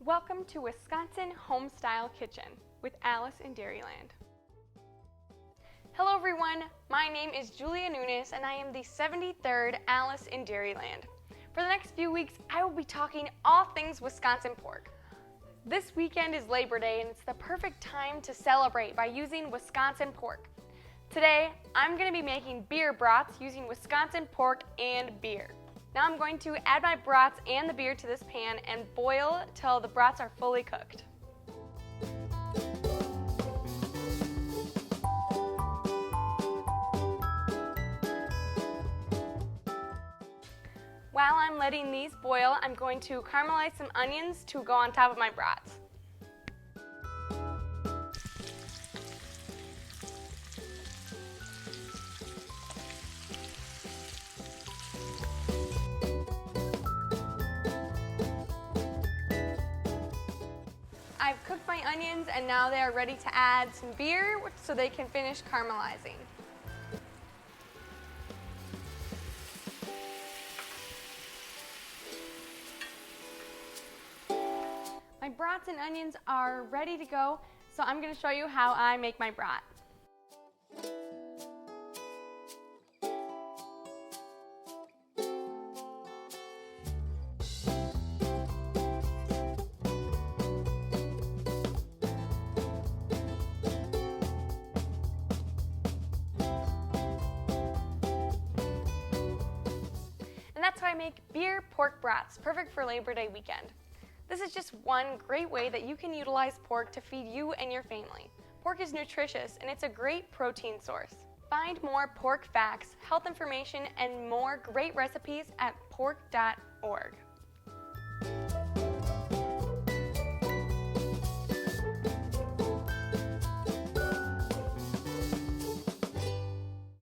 Welcome to Wisconsin Homestyle Kitchen with Alice in Dairyland. Hello everyone, my name is Julia Nunes and I am the 73rd Alice in Dairyland. For the next few weeks, I will be talking all things Wisconsin pork. This weekend is Labor Day and it's the perfect time to celebrate by using Wisconsin pork. Today, I'm going to be making beer brats using Wisconsin pork and beer. Now I'm going to add my brats and the beer to this pan and boil till the brats are fully cooked. While I'm letting these boil, I'm going to caramelize some onions to go on top of my brats. I've cooked my onions and now they are ready to add some beer so they can finish caramelizing. My brats and onions are ready to go, so I'm going to show you how I make my brat. And that's how I make beer pork brats, perfect for Labor Day weekend. This is just one great way that you can utilize pork to feed you and your family. Pork is nutritious and it's a great protein source. Find more pork facts, health information, and more great recipes at pork.org.